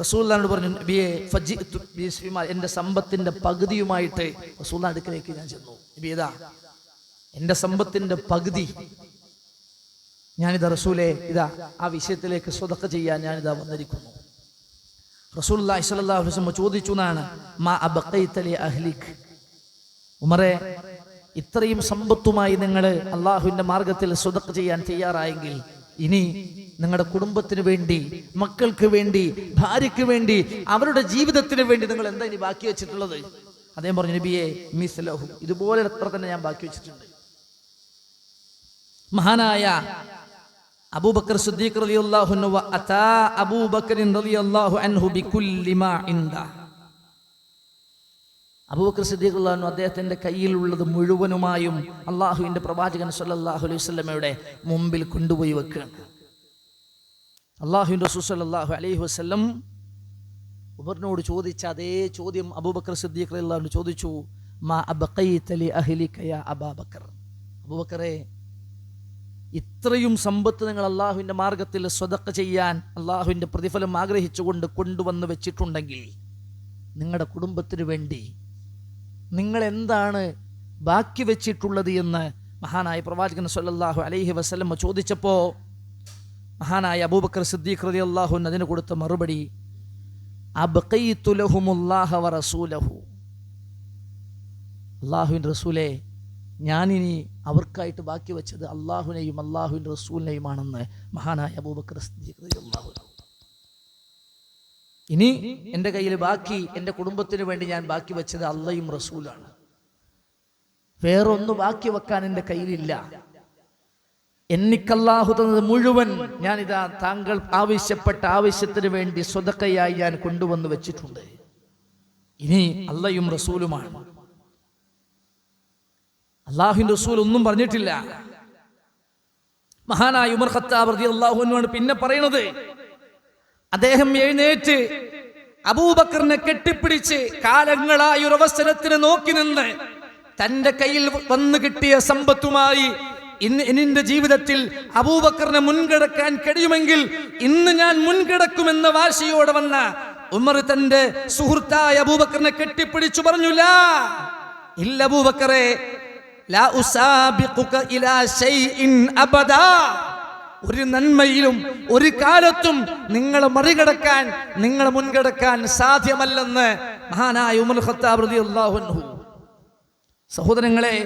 റസൂലുള്ളാഹിനോട് പറഞ്ഞു, നബിയെ ഫജിഅ്തു ബിസ്ഫിമാ, എൻ്റെ സമ്പത്തിന്റെ പകുതിയുമായിട്ട് റസൂലുള്ളാഹിന്റെ അടുക്കലേക്ക് ഞാൻ ചെന്നു. നബി, ഇതാ എൻ്റെ സമ്പത്തിന്റെ പകുതി ഞാനിതാ റസൂലേ, ഇതാ ആ വിഷയത്തിലേക്ക് സ്വതക്ക ചെയ്യാൻ ഞാനിതാ വന്നിരിക്കുന്നു. റസൂലുള്ളാഹി സ്വല്ലല്ലാഹു അലൈഹി വസല്ലം ചോദിച്ചു എന്നാണ്, മാ അബ്ഖൈത ലി അഹ്ലിക്. ഉമറേ, ഇത്രയും സമ്പത്തുമായി നിങ്ങൾ അള്ളാഹുവിന്റെ മാർഗത്തിൽ സ്വതക്ക ചെയ്യാൻ തയ്യാറായെങ്കിൽ ഇനി നിങ്ങളുടെ കുടുംബത്തിന് വേണ്ടി, മക്കൾക്ക് വേണ്ടി, ഭാര്യയ്ക്ക് വേണ്ടി, അവരുടെ ജീവിതത്തിന് വേണ്ടി നിങ്ങൾ എന്താ ഇനി ബാക്കി വെച്ചിട്ടുള്ളത്? അദ്ദേഹം പറഞ്ഞു, നബിയെ മിസ്ലഹു, ഇതുപോലെ എത്ര തന്നെ ഞാൻ ബാക്കി വെച്ചിട്ടുണ്ട്. മഹാനായ അബൂബക്കർ സിദ്ദീഖ് റളിയല്ലാഹു അൻഹു അതാ അബൂബക്കർ റളിയല്ലാഹു അൻഹു ബികുല്ലി മാ ഇൻദ. അബൂബക്കർ സിദ്ദീഖ് റളിയല്ലാഹു അൻഹു അദ്ദേഹത്തിന്റെ കയ്യിലുള്ളത് മുഴുവനുമായും അള്ളാഹുവിന്റെ പ്രവാചകൻ സ്വല്ലല്ലാഹു അലൈഹി വസല്ലമയുടെ മുമ്പിൽ കൊണ്ടുപോയി വെക്കുകയാണ്. അള്ളാഹുവിന്റെ റസൂൽ സ്വല്ലല്ലാഹു അലൈഹി വസല്ലം ഉമറിനോട് ചോദിച്ച അതേ ചോദ്യം അബൂബക്കർ സിദ്ദീഖ് റളിയല്ലാഹു അൻഹു ചോദിച്ചു, മാ അബ്ഖൈത ലി അഹ്ലിക യാ അബൂബക്കർ. അബൂബക്കറെ, ഇത്രയും സമ്പത്ത് നിങ്ങൾ അള്ളാഹുവിന്റെ മാർഗത്തിൽ സ്വതക്ക ചെയ്യാൻ, അള്ളാഹുവിന്റെ പ്രതിഫലം ആഗ്രഹിച്ചുകൊണ്ട് കൊണ്ടുവന്ന് വെച്ചിട്ടുണ്ടെങ്കിൽ നിങ്ങളുടെ കുടുംബത്തിന് വേണ്ടി നിങ്ങൾ എന്താണ് ബാക്കി വെച്ചിട്ടുള്ളത് എന്ന് മഹാനായ പ്രവാചകൻ സ്വല്ലല്ലാഹു അലൈഹി വസല്ലം ചോദിച്ചപ്പോൾ മഹാനായ അബൂബക്കർ സിദ്ദീഖ് റളിയല്ലാഹു അൻഹു അതിന് കൊടുത്ത മറുപടി, അബ്ഖൈതു ലഹുമുല്ലാഹ വ റസൂലഹു. അള്ളാഹുവിൻ്റെ റസൂലേ, ഞാനിനി അവർക്കായിട്ട് ബാക്കി വെച്ചത് അള്ളാഹുവിനെയും അള്ളാഹുവിൻ്റെ റസൂലിനെയുമാണെന്ന് മഹാനായ അബൂബക്കർ സിദ്ദീഖ് റളിയല്ലാഹു അൻഹു. ഇനി എൻ്റെ കയ്യിൽ ബാക്കി, എൻ്റെ കുടുംബത്തിന് വേണ്ടി ഞാൻ ബാക്കി വെച്ചത് അള്ളയും റസൂലാണ്. വേറൊന്നും ബാക്കി വെക്കാൻ എൻ്റെ കയ്യിലില്ല. എനിക്കല്ലാഹു തന്നത് മുഴുവൻ ഞാനിതാ താങ്കൾ ആവശ്യപ്പെട്ട ആവശ്യത്തിന് വേണ്ടി സ്വതക്കയായി ഞാൻ കൊണ്ടുവന്ന് വെച്ചിട്ടുണ്ട്. ഇനി അള്ളയും റസൂലുമാണ്. അള്ളാഹുവിന്റെ റസൂൽ ഒന്നും പറഞ്ഞിട്ടില്ല. മഹാനായ ഉമർ ഖത്താബ് റളിയല്ലാഹു അൻഹു ആണ് പിന്നെ പറയുന്നത്. അദ്ദേഹം എഴുന്നേറ്റ് അബൂബക്കറിനെ കെട്ടിപ്പിടിച്ച് കാലങ്ങളായി ഒരു അവസരത്തിന് നോക്കി നിന്ന് തന്റെ കയ്യിൽ വന്നു കിട്ടിയ സമ്പത്തുമായി എന്റെ ജീവിതത്തിൽ അബൂബക്കറിനെ മുൻകടക്കാൻ കഴിയുമെങ്കിൽ ഇന്ന് ഞാൻ മുൻകടക്കുമെന്ന വാശിയോടെ വന്ന ഉമർ തന്റെ സുഹൃത്തായ അബൂബക്കറിനെ കെട്ടിപ്പിടിച്ചു പറഞ്ഞു, ലാ ഇല്ല അബൂബക്കറേ, ലാ ഉസാബിഖുക ഇലാ ശൈഇൻ അബദാ, ഒരു നന്മയിലും ഒരു കാലത്തും നിങ്ങളെ മറികടക്കാൻ, നിങ്ങളെ മുൻകടക്കാൻ സാധ്യമല്ലെന്ന് മഹാനായ ഉമർ ഖത്താബ് റളിയല്ലാഹു അൻഹു. സഹോദരങ്ങളെ,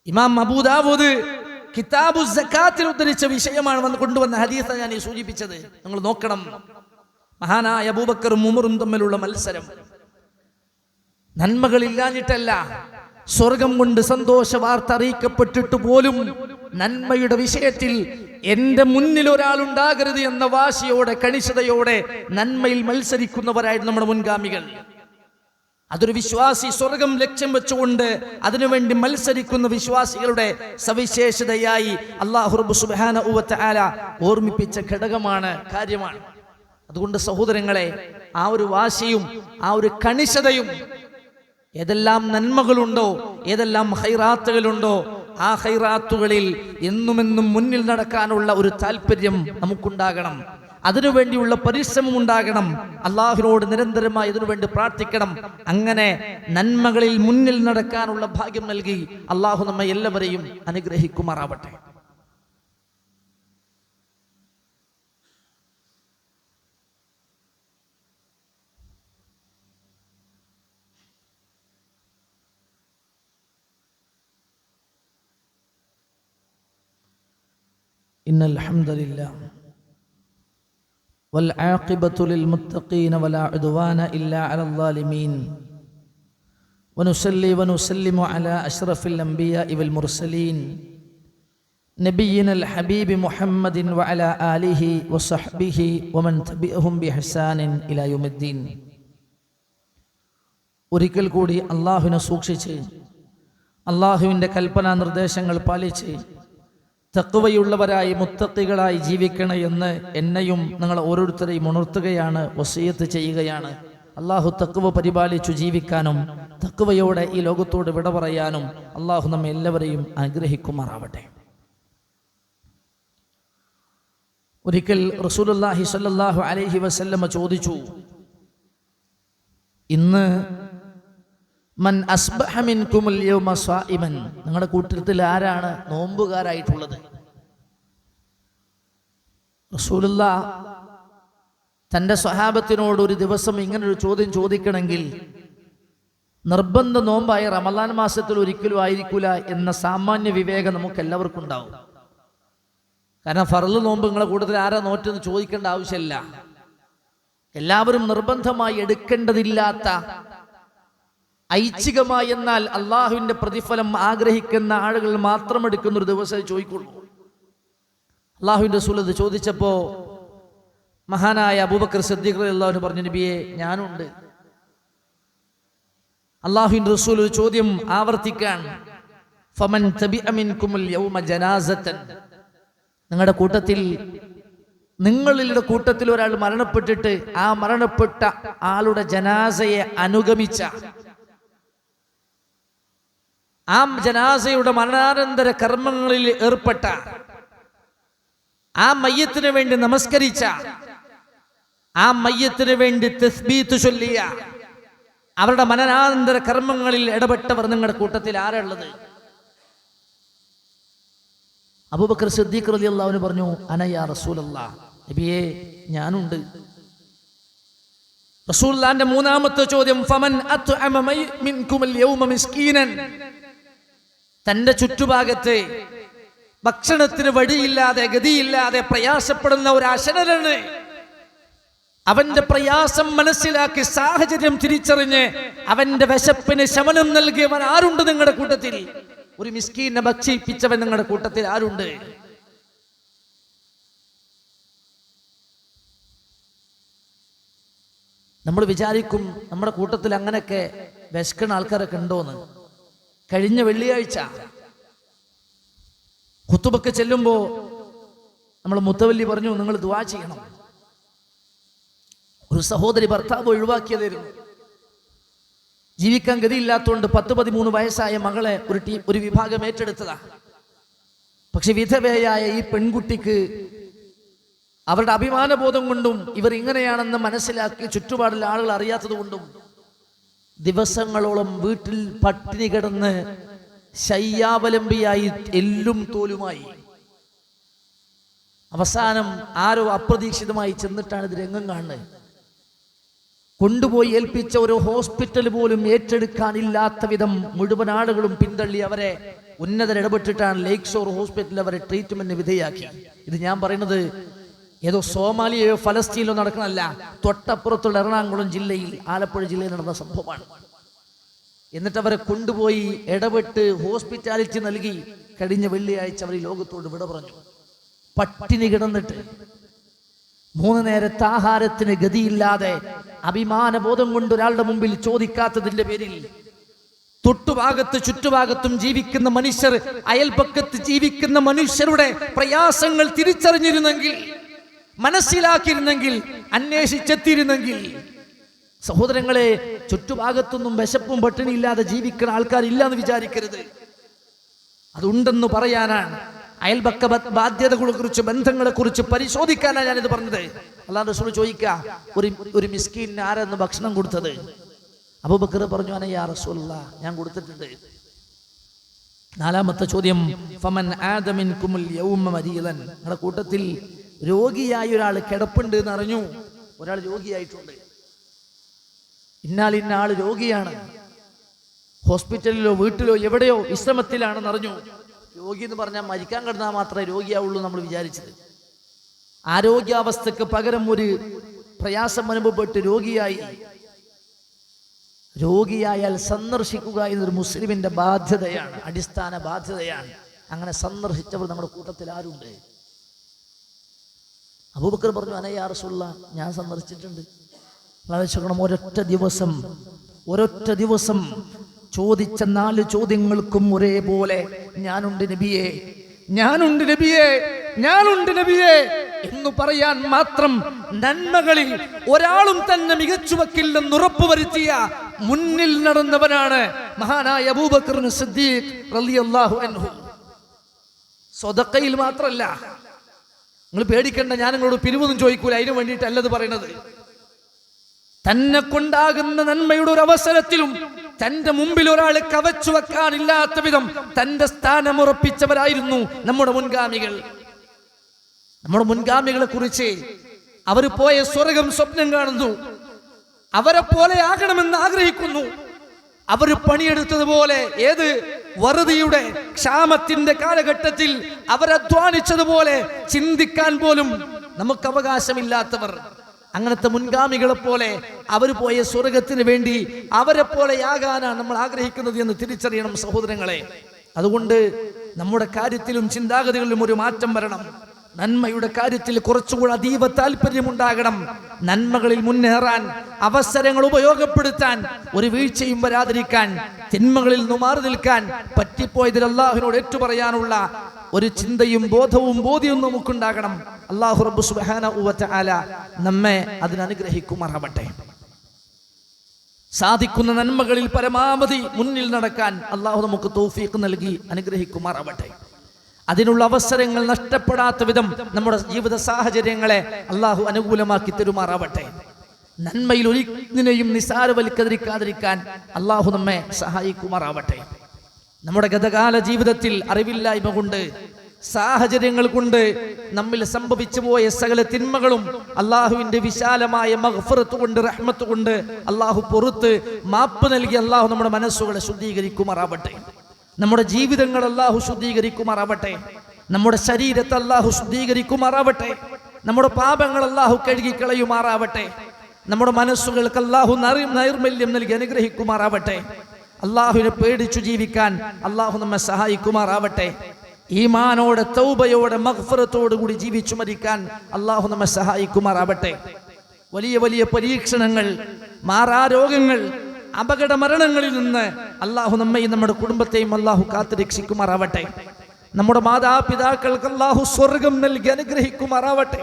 ഇമാം അബൂ ദാവൂദ് കിതാബു സക്കാത്തിൽ ഉദ്ധരിച്ച വിഷയമാണ് കൊണ്ടുവന്ന ഹദീസാണ് ഞാൻ ഈ സൂചിപ്പിച്ചത്. നിങ്ങൾ നോക്കണം, മഹാനായ അബൂബക്കറും ഉമറും തമ്മിലുള്ള മത്സരം നന്മകളില്ലാഞ്ഞിട്ടല്ല, സ്വർഗം കൊണ്ട് സന്തോഷ വാർത്ത അറിയിക്കപ്പെട്ടിട്ട് പോലും നന്മയുടെ വിഷയത്തിൽ എന്റെ മുന്നിൽ ഒരാളുണ്ടാകരുത് എന്ന വാശിയോടെ കണിശതയോടെ നന്മയിൽ മത്സരിക്കുന്നവരായിരുന്നു നമ്മുടെ മുൻഗാമികൾ. അതൊരു വിശ്വാസി സ്വർഗം ലക്ഷ്യം വെച്ചുകൊണ്ട് അതിനുവേണ്ടി മത്സരിക്കുന്ന വിശ്വാസികളുടെ സവിശേഷതയായി അല്ലാഹു റബ്ബ് സുബ്ഹാനഹു വ തആല ഓർമ്മിപ്പിച്ച ഘടകമാണ്, കാര്യമാണ്. അതുകൊണ്ട് സഹോദരങ്ങളെ, ആ ഒരു വാശിയും ആ ഒരു കണിശതയും, ഏതെല്ലാം നന്മകളുണ്ടോ, ഏതെല്ലാം ഖൈറാത്തുകളുണ്ടോ, ആ ഖൈറാത്തുകളിൽ എന്നുമെന്നും മുന്നിൽ നടക്കാനുള്ള ഒരു താല്പര്യം നമുക്കുണ്ടാകണം. അതിനുവേണ്ടിയുള്ള പരിശ്രമം ഉണ്ടാകണം. അള്ളാഹുവിനോട് നിരന്തരമായി അതിനുവേണ്ടി പ്രാർത്ഥിക്കണം. അങ്ങനെ നന്മകളിൽ മുന്നിൽ നടക്കാനുള്ള ഭാഗ്യം നൽകി അള്ളാഹു നമ്മെ എല്ലാവരെയും അനുഗ്രഹിക്കുമാറാവട്ടെ. ഇന്നൽ ഹംദലില്ലാഹ് والعاقبة للمتقين ولا عدوان إلا على الظالمين ونصلي ونسلم على أشرف الأنبياء والمرسلين نبينا الحبيب محمد وعلى آله وصحبه ومن تبعهم بإحسان إلى يوم الدين. ഒരിക്കൽ കൂടി അല്ലാഹുവിനെ സൂക്ഷിച്ച് അല്ലാഹുവിൻ്റെ കൽപ്പനാ നിർദ്ദേശങ്ങൾ പാലിച്ച് തഖ്വയുള്ളവരായി മുത്തഖികളായി ജീവിക്കണം എന്ന് എന്നെയും നിങ്ങൾ ഓരോരുത്തരെയും ഉണർത്തുകയാണ്, വസിയത്ത് ചെയ്യുകയാണ്. അള്ളാഹു തഖ്വ പരിപാലിച്ചു ജീവിക്കാനും തഖ്വയോടെ ഈ ലോകത്തോട് വിട പറയാനും അള്ളാഹു നമ്മെ എല്ലാവരെയും അനുഗ്രഹിക്കുമാറാവട്ടെ. ഒരിക്കൽ റസൂലുള്ളാഹി സ്വല്ലല്ലാഹു അലൈഹി വസല്ലമ ചോദിച്ചു, ഇന്ന് മൻ അസ്ബഹ മിൻകുമുൽ യൗമ സ്വായിമൻ, നിങ്ങളുടെ കൂട്ടത്തിൽ ആരാണ് നോമ്പുകാരായിട്ടുള്ളത്? റസൂലുള്ളാഹ് തൻ്റെ സ്വഹാബത്തിനോട് ഒരു ദിവസം ഇങ്ങനൊരു ചോദ്യം ചോദിക്കണമെങ്കിൽ നിർബന്ധ നോമ്പായ റമളാൻ മാസത്തിൽ ഒരിക്കലും ആയിരിക്കില്ല എന്ന സാമാന്യ വിവേകം നമുക്ക് എല്ലാവർക്കും ഉണ്ടാവും. കാരണം ഫർള് നോമ്പ് നിങ്ങളുടെ കൂട്ടത്തിൽ ആരാ നോറ്റെന്ന് ചോദിക്കേണ്ട ആവശ്യമില്ല. എല്ലാവരും നിർബന്ധമായി എടുക്കേണ്ടതില്ലാത്ത ഐച്ഛികമായി എന്നാൽ അള്ളാഹുവിൻ്റെ പ്രതിഫലം ആഗ്രഹിക്കുന്ന ആളുകൾ മാത്രം എടുക്കുന്ന ഒരു ദിവസമേ ചോദിക്കുള്ളൂ. അള്ളാഹുവിൻ്റെ റസൂൽ ചോദിച്ചപ്പോൾ മഹാനായ അബൂബക്കർ സിദ്ദീഖ് റളിയല്ലാഹു അൻഹു പറഞ്ഞു, നബിയെ ഞാനുണ്ട്. അള്ളാഹുവിൻ്റെ റസൂൽ ഒരു ചോദ്യം ആവർത്തിക്കാൻ, ഫമൻ തബിഅ മിൻകുമുൽ യൗമ ജനാസതൻ, നിങ്ങളുടെ കൂട്ടത്തിൽ നിങ്ങളുടെ കൂട്ടത്തിൽ ഒരാൾ മരണപ്പെട്ടിട്ട് ആ മരണപ്പെട്ട ആളുടെ ജനാസയെ അനുഗമിച്ച, ആ ജനാസയുടെ മരണാനന്തര കർമ്മങ്ങളിൽ ഏർപ്പെട്ട, ആ മയ്യത്തിന് വേണ്ടി നമസ്കരിച്ച, ആ മയ്യത്തിന് വേണ്ടി തസ്ബീത്ത് ചൊല്ലിയ, അവരുടെ മരണാനന്തര കർമ്മങ്ങളിൽ ഇടപെട്ടവർ നിങ്ങളുടെ കൂട്ടത്തിൽ ആരുള്ളത്? അബൂബക്കർ സിദ്ദീഖ് റളിയല്ലാഹു അൻഹു പറഞ്ഞു, അന യാ റസൂലല്ലാഹ്, നബിയേ ഞാനുണ്ട്. റസൂലുള്ളാഹിന്റെ മൂന്നാമത്തെ ചോദ്യം, ഫമൻ അത്അമ മിൻകുൽ യൗമ മിസ്കീനൻ, തന്റെ ചുറ്റുഭാഗത്ത് ഭക്ഷണത്തിന് വഴിയില്ലാതെ ഗതിയില്ലാതെ പ്രയാസപ്പെടുന്ന ഒരു അശരണന്, അവന്റെ പ്രയാസം മനസ്സിലാക്കി സാഹചര്യം തിരിച്ചറിഞ്ഞ് അവന്റെ വിശപ്പിന് ശമനം നൽകിയവൻ ആരുണ്ട് നിങ്ങളുടെ കൂട്ടത്തിൽ? ഒരു മിസ്കീനെ ഭക്ഷിപ്പിച്ചവൻ നിങ്ങളുടെ കൂട്ടത്തിൽ ആരുണ്ട്? നമ്മൾ വിചാരിക്കും നമ്മുടെ കൂട്ടത്തിൽ അങ്ങനെയൊക്കെ വിശക്കുന്ന ആൾക്കാരൊക്കെ ഉണ്ടോന്ന്. കഴിഞ്ഞ വെള്ളിയാഴ്ച ഖുതുബക്ക് ചെല്ലുമ്പോൾ നമ്മൾ മുത്തവല്ലി പറഞ്ഞു, നിങ്ങൾ ദുആ ചെയ്യണം. ഒരു സഹോദരി ഭർത്താവ് ഒഴിവാക്കിയതായിരുന്നു. ജീവിക്കാൻ ഗതിയില്ലാത്തതുകൊണ്ട് 10-13 വയസ്സായ മകളെ ഒരു വിഭാഗം ഏറ്റെടുത്തതാ. പക്ഷെ വിധവയായ ഈ പെൺകുട്ടിക്ക് അവരുടെ അഭിമാനബോധം കൊണ്ടും ഇവർ ഇങ്ങനെയാണെന്ന് മനസ്സിലാക്കി ചുറ്റുപാടിലെ ആളുകൾ അറിയാത്തത് കൊണ്ടും ദിവസങ്ങളോളം വീട്ടിൽ പട്ടിണി കിടന്ന് ശയ്യാവലംബിയായി എല്ലും തോലുമായി. അവസാനം ആരോ അപ്രതീക്ഷിതമായി ചെന്നിട്ടാണ് ഇത് രംഗം കാണുന്നത്. കൊണ്ടുപോയി ഏൽപ്പിച്ച ഒരു ഹോസ്പിറ്റൽ പോലും ഏറ്റെടുക്കാനില്ലാത്ത വിധം മുഴുവൻ ആളുകളും പിന്തള്ളി അവരെ ഉന്നതരിടപെട്ടിട്ടാണ് ലേക്ക് ഷോർ ഹോസ്പിറ്റലിൽ അവരെ ട്രീറ്റ്മെന്റിന് വിധേയാക്കി. ഇത് ഞാൻ പറയുന്നത് ഏതോ സോമാലിയയോ ഫലസ്തീനിലോ നടക്കണമല്ല, തൊട്ടപ്പുറത്തുള്ള എറണാകുളം ജില്ലയിൽ, ആലപ്പുഴ ജില്ലയിൽ നടന്ന സംഭവമാണ്. എന്നിട്ട് അവരെ കൊണ്ടുപോയി ഇടപെട്ട് ഹോസ്പിറ്റാലിറ്റി നൽകി കഴിഞ്ഞ വെള്ളിയാഴ്ച അവർ ഈ ലോകത്തോട് വിട പറഞ്ഞു. പട്ടിണി കിടന്നിട്ട് 3 നേരത്തെ ആഹാരത്തിന് ഗതിയില്ലാതെ അഭിമാനബോധം കൊണ്ട് ഒരാളുടെ മുമ്പിൽ ചോദിക്കാത്തതിന്റെ പേരിൽ തൊട്ടുഭാഗത്ത് ചുറ്റുഭാഗത്തും ജീവിക്കുന്ന മനുഷ്യർ, അയൽപക്കത്ത് ജീവിക്കുന്ന മനുഷ്യരുടെ പ്രയാസങ്ങൾ തിരിച്ചറിഞ്ഞിരുന്നെങ്കിൽ, മനസ്സിലാക്കിയിരുന്നെങ്കിൽ, അന്വേഷിച്ചെത്തിയിരുന്നെങ്കിൽ, സഹോദരങ്ങളെ, ചുറ്റുഭാഗത്തൊന്നും വിശപ്പും പട്ടിണി ഇല്ലാതെ ജീവിക്കുന്ന ആൾക്കാരില്ല എന്ന് വിചാരിക്കരുത്. അതുണ്ടെന്ന് പറയാനാണ്. അയൽപക്ക ബാധ്യതകളെ കുറിച്ച്, ബന്ധങ്ങളെ കുറിച്ച് പരിശോധിക്കാനാണ് ഞാനിത് പറഞ്ഞത്. അല്ലാഹുവിന്റെ റസൂൽ ചോദിക്കുക, ഒരു മിസ്കീന് ആരെന്ന് ഭക്ഷണം കൊടുത്തത്? അബൂബക്കർ പറഞ്ഞു, അന യാ റസൂലല്ലാഹ്, ഞാൻ കൊടുത്തിട്ടുണ്ട്. 4ാമത്തെ ചോദ്യം, ഫമൻ ആദ മിൻകുമുൽ യൗമ മരീദൻ, നിങ്ങളുടെ കൂട്ടത്തിൽ രോഗിയായ ഒരാൾ കിടപ്പുണ്ട് എന്ന് അറിഞ്ഞു. ഒരാൾ രോഗിയായിട്ടുണ്ട്, ഇന്ന ആൾ രോഗിയാണ്, ഹോസ്പിറ്റലിലോ വീട്ടിലോ എവിടെയോ വിശ്രമത്തിലാണെന്ന് അറിഞ്ഞു. രോഗി എന്ന് പറഞ്ഞാൽ മരിക്കാൻ കിടന്നാൽ മാത്രമേ രോഗിയാവുള്ളൂ നമ്മൾ വിചാരിച്ചത്. ആരോഗ്യാവസ്ഥക്ക് പകരം ഒരു പ്രയാസം അനുഭവപ്പെട്ട് രോഗിയായാൽ സന്ദർശിക്കുക എന്നൊരു മുസ്ലിമിന്റെ ബാധ്യതയാണ്, അടിസ്ഥാന ബാധ്യതയാണ്. അങ്ങനെ സന്ദർശിച്ചവർ നമ്മുടെ കൂട്ടത്തിൽ ആരുണ്ട്? അബൂബക്കർ പറഞ്ഞു, അന യാ റസൂലല്ലാഹ്, ഞാൻ സന്ദർശിച്ചിട്ടുണ്ട്. ഒരൊറ്റ ദിവസം ചോദിച്ച 4 ചോദ്യങ്ങൾക്കും ഒരേപോലെ ഞാനുണ്ട് നബിയേ, ഞാനുണ്ട് നബിയേ, ഞാനുണ്ട് നബിയേ എന്ന് പറയാൻ മാത്രം നന്മകളിൽ ഒരാളും തന്നെ മികച്ചു വയ്ക്കില്ലെന്ന് ഉറപ്പുവരുത്തിയ മുന്നിൽ നടന്നവനാണ് മഹാനായ അബൂബക്കർ സിദ്ദീഖ് റളിയല്ലാഹു അൻഹു. സ്വതക്കയിൽ മാത്രമല്ല, നിങ്ങൾ പേടിക്കണ്ട, ഞാൻ നിങ്ങളോട് പിരിവൊന്നും ചോദിക്കൂല, അതിനു വേണ്ടിയിട്ടല്ലത് പറയുന്നത്. തന്നെ കൊണ്ടാകുന്ന നന്മയുടെ ഒരു അവസരത്തിലും തന്റെ മുമ്പിൽ ഒരാൾ കവച്ചു വെക്കാനില്ലാത്ത വിധം തന്റെ സ്ഥാനം ഉറപ്പിച്ചവരായിരുന്നു നമ്മുടെ മുൻഗാമികൾ. നമ്മുടെ മുൻഗാമികളെ കുറിച്ച് അവർ പോയ സ്വർഗം സ്വപ്നം കാണുന്നു, അവരെ പോലെ ആകണമെന്ന് ആഗ്രഹിക്കുന്നു. അവർ പണിയെടുത്തതുപോലെ, ഏത് വറുതിയുടെ ക്ഷാമത്തിന്റെ കാലഘട്ടത്തിൽ അവരധ്വാനിച്ചതുപോലെ ചിന്തിക്കാൻ പോലും നമുക്ക് അവകാശമില്ലാത്തവർ, അങ്ങനത്തെ മുൻഗാമികളെ പോലെ അവർ പോയ സ്വർഗത്തിന് വേണ്ടി അവരെ പോലെയാകാനാണ് നമ്മൾ ആഗ്രഹിക്കുന്നത് എന്ന് തിരിച്ചറിയണം സഹോദരങ്ങളെ. അതുകൊണ്ട് നമ്മുടെ കാര്യത്തിലും ചിന്താഗതികളിലും ഒരു മാറ്റം വരണം. നന്മയുടെ കാര്യത്തിൽ കുറച്ചുകൂടി അതീവ താല്പര്യമുണ്ടാകണം. നന്മകളിൽ മുന്നേറാൻ, അവസരങ്ങൾ ഉപയോഗപ്പെടുത്താൻ, ഒരു വീഴ്ചയും വരാതിരിക്കാൻ, തിന്മകളിൽ നിന്ന് മാറി നിൽക്കാൻ, പറ്റിപ്പോയതിൽ അള്ളാഹുവിനോട് ഏറ്റുപറയാനുള്ള ഒരു ചിന്തയും ബോധവും ബോധ്യവും നമുക്കുണ്ടാകണം. അല്ലാഹു റബ്ബ് സുബ്ഹാനഹു വ തആല നമ്മെ അതിനനുഗ്രഹിക്കുമാറാവട്ടെ. സാധിക്കുന്ന നന്മകളിൽ പരമാവധി മുന്നിൽ നടക്കാൻ അള്ളാഹു നമുക്ക് തൗഫീഖ് നൽകി അനുഗ്രഹിക്കുമാറാവട്ടെ. അതിനുള്ള അവസരങ്ങൾ നഷ്ടപ്പെടാത്ത വിധം നമ്മുടെ ജീവിത സാഹചര്യങ്ങളെ അള്ളാഹു അനുകൂലമാക്കി തരുമാറാവട്ടെ. നന്മയിൽ ഒരിക്കലും നിസാരവൽക്കരിക്കാതിരിക്കാൻ അള്ളാഹു നമ്മെ സഹായിക്കുമാറാവട്ടെ. നമ്മുടെ ഗതകാല ജീവിതത്തിൽ അറിവില്ലായ്മ കൊണ്ട്, സാഹചര്യങ്ങൾ കൊണ്ട് നമ്മിൽ സംഭവിച്ചു പോയ സകല തിന്മകളും അള്ളാഹുവിന്റെ വിശാലമായ മഗ്ഫിറത്ത് കൊണ്ട്, റഹ്മത്ത് കൊണ്ട് അള്ളാഹു പൊറുത്ത് മാപ്പ് നൽകി അള്ളാഹു നമ്മുടെ മനസ്സുകളെ ശുദ്ധീകരിക്കുമാറാവട്ടെ. നമ്മുടെ ജീവിതങ്ങൾ അള്ളാഹു ശുദ്ധീകരിക്കുമാറാവട്ടെ. നമ്മുടെ ശരീരത്തെ അള്ളാഹു ശുദ്ധീകരിക്കുമാറാവട്ടെ. നമ്മുടെ പാപങ്ങൾ അള്ളാഹു കഴുകിക്കളയുമാറാവട്ടെ. നമ്മുടെ മനസ്സുകൾക്ക് അള്ളാഹു നൈർമല്യം നൽകി അനുഗ്രഹിക്കുമാറാവട്ടെ. അള്ളാഹുവിനെ പേടിച്ചു ജീവിക്കാൻ അള്ളാഹു നമ്മെ സഹായിക്കുമാറാവട്ടെ. ഈമാനോടെ, തൗബയോടെ, മഗ്ഫിറത്തോടു കൂടി ജീവിച്ചു മരിക്കാൻ അള്ളാഹു നമ്മെ സഹായിക്കുമാറാവട്ടെ. വലിയ വലിയ പരീക്ഷണങ്ങൾ, മാറാരോഗങ്ങൾ, അപകട മരണങ്ങളിൽ നിന്ന് അള്ളാഹു നമ്മയും നമ്മുടെ കുടുംബത്തെയും അള്ളാഹു കാത്തു രക്ഷിക്കുമാറാവട്ടെ. നമ്മുടെ മാതാപിതാക്കൾക്ക് അള്ളാഹു സ്വർഗം നൽകി അനുഗ്രഹിക്കുമാറാവട്ടെ.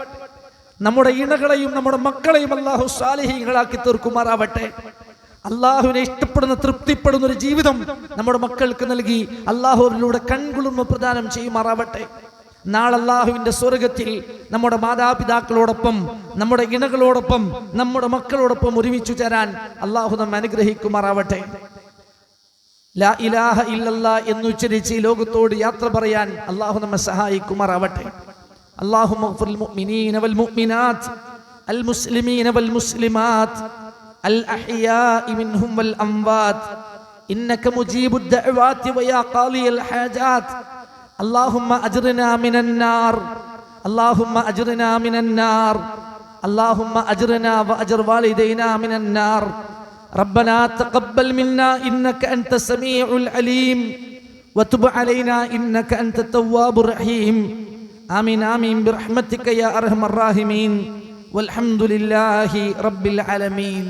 നമ്മുടെ ഇണകളെയും നമ്മുടെ മക്കളെയും അല്ലാഹു സാലിഹീങ്ങളാക്കി തീർക്കുമാറാവട്ടെ. അള്ളാഹുവിനെ ഇഷ്ടപ്പെടുന്ന തൃപ്തിപ്പെടുന്ന ഒരു ജീവിതം നമ്മുടെ മക്കൾക്ക് നൽകി അള്ളാഹു അവരിലൂടെ കൺകുളിർമ പ്രദാനം ചെയ്യുമാറാവട്ടെ. നാളെ അള്ളാഹുവിന്റെ സ്വർഗത്തിൽ നമ്മുടെ മാതാപിതാക്കളോടൊപ്പം, നമ്മുടെ ഇണകളോടൊപ്പം, നമ്മുടെ മക്കളോടൊപ്പം ഒരുമിച്ചു ചേരാൻ അള്ളാഹു നമ്മെ അനുഗ്രഹിക്കുമാറാവട്ടെ. ലാ ഇലാഹ ഇല്ലല്ലാ എന്നുച്ചരിച്ച് ഈ ലോകത്തോട് യാത്ര പറയാൻ അള്ളാഹു നമ്മെ സഹായിക്കുമാറാവട്ടെ. اللهم اغفر للمؤمنين والمؤمنات المسلمين والمسلمات الأحياء منهم والأموات إنك مجيب الدعوات ويا قاضي الحاجات. اللهم أجرنا من النار، اللهم أجرنا من النار، اللهم أجرنا وأجر والدينا من النار. ربنا تقبل منا إنك أنت السميع العليم وتب علينا إنك أنت التواب الرحيم. آمين آمين برحمتك يا أرحم الراحمين والحمد لله رب العالمين.